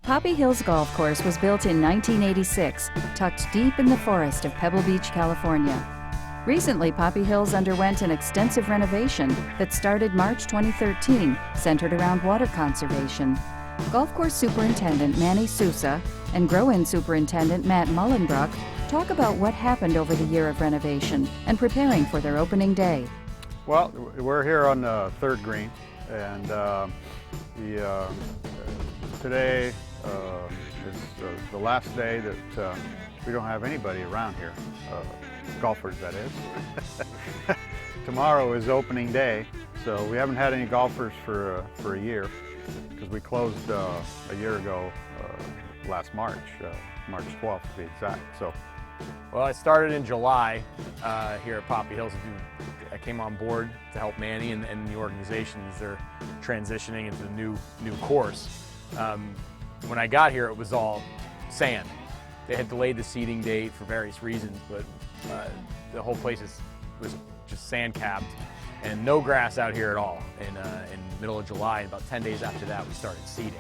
Poppy Hills Golf Course was built in 1986, tucked deep in the forest of Pebble Beach, California. Recently, Poppy Hills underwent an extensive renovation that started March 2013, centered around water conservation. Golf Course Superintendent Manny Sousa and Grow-In Superintendent Muhlenbruch talk about what happened over the year of renovation and preparing for their opening day. Well, we're here on the third green, and today is the last day that we don't have anybody around here, golfers that is. Tomorrow is opening day, so we haven't had any golfers for a year, because we closed a year ago, last March, March 12th to be exact. Well, I started in July here at Poppy Hills. I came on board to help Manny and the organization as they're transitioning into the new course. When I got here, it was all sand. They had delayed the seeding date for various reasons, but the whole place was just sand capped and no grass out here at all. In middle of July, about 10 days after that, we started seeding.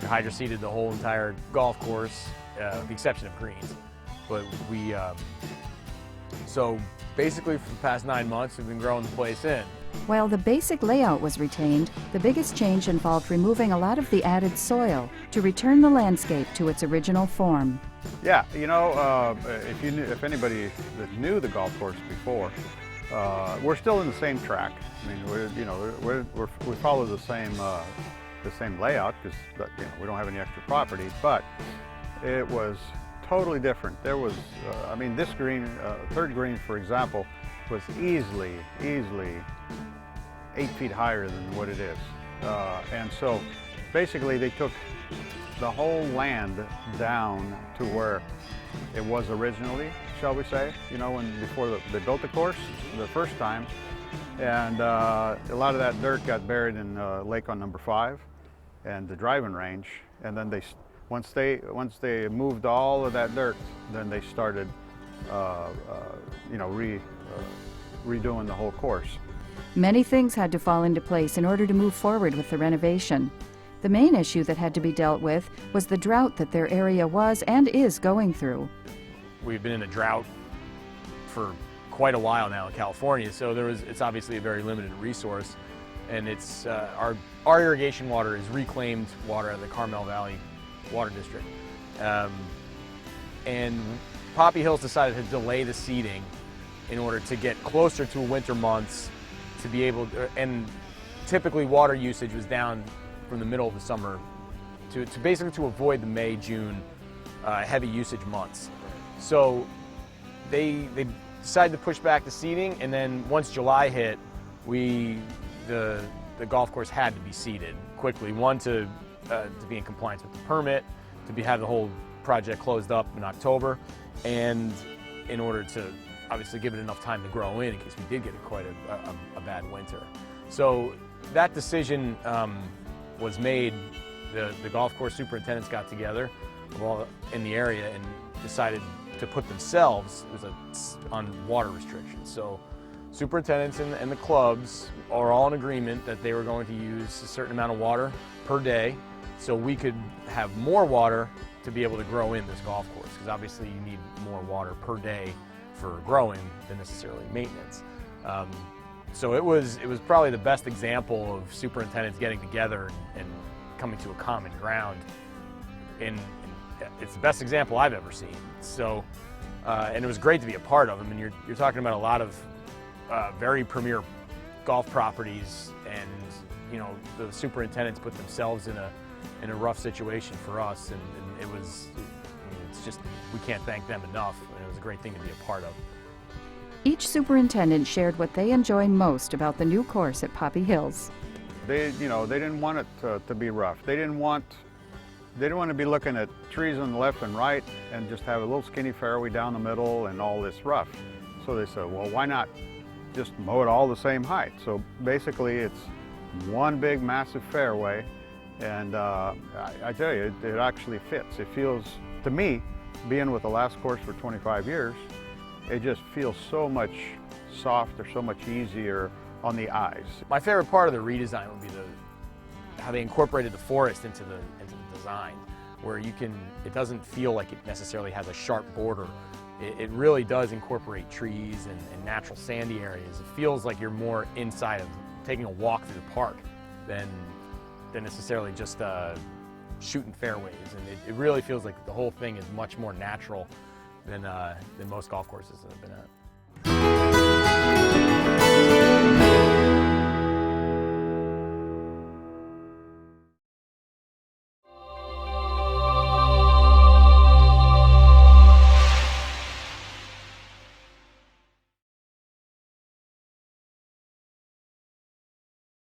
We hydro-seeded the whole entire golf course, with the exception of greens. But so basically for the past 9 months, we've been growing the place in. While the basic layout was retained, the biggest change involved removing a lot of the added soil to return the landscape to its original form. Yeah, you know, if anybody that knew the golf course before, we're still in the same track. I mean, we follow the same layout because we don't have any extra property, but it was totally different. There was, I mean, this green, third green, for example, was easily 8 feet higher than what it is. And so basically they took the whole land down to where it was originally, shall we say, you know, before they built the course the first time. And a lot of that dirt got buried in Lake on number 5 and the driving range. And then once they moved all of that dirt, then they started, you know, redoing the whole course. Many things had to fall into place in order to move forward with the renovation. The main issue that had to be dealt with was the drought that their area was and is going through. We've been in a drought for quite a while now in California, so it's obviously a very limited resource, and it's our irrigation water is reclaimed water out of the Carmel Valley Water District. And Poppy Hills decided to delay the seeding in order to get closer to winter months to be able to, and typically water usage was down from the middle of the summer to basically to avoid the May, June heavy usage months. So they decided to push back the seeding, and then once July hit, the golf course had to be seeded quickly. One, to be in compliance with the permit, to have the whole project closed up in October, and in order to obviously give it enough time to grow in case we did get quite a bad winter. So that decision was made. The golf course superintendents got together all in the area and decided to put themselves on water restrictions. So superintendents and the clubs are all in agreement that they were going to use a certain amount of water per day so we could have more water to be able to grow in this golf course, because obviously you need more water per day for growing than necessarily maintenance. So it was probably the best example of superintendents getting together and coming to a common ground. And it's the best example I've ever seen. So, and it was great to be a part of. I mean, you're talking about a lot of very premier golf properties, and you know, the superintendents put themselves in a rough situation for us, and it's just, we can't thank them enough, and it was a great thing to be a part of. Each superintendent shared what they enjoy most about the new course at Poppy Hills. They didn't want it to be rough. They didn't want to be looking at trees on the left and right and just have a little skinny fairway down the middle and all this rough. So they said, well, why not just mow it all the same height? So basically it's one big massive fairway, and I tell you, it actually fits. It feels, to me, being with the last course for 25 years, it just feels so much softer, so much easier on the eyes. My favorite part of the redesign would be how they incorporated the forest into the design. where it doesn't feel like it necessarily has a sharp border. It really does incorporate trees and natural sandy areas. It feels like you're more inside of taking a walk through the park than necessarily just shooting fairways. And it really feels like the whole thing is much more natural than most golf courses that I've been at.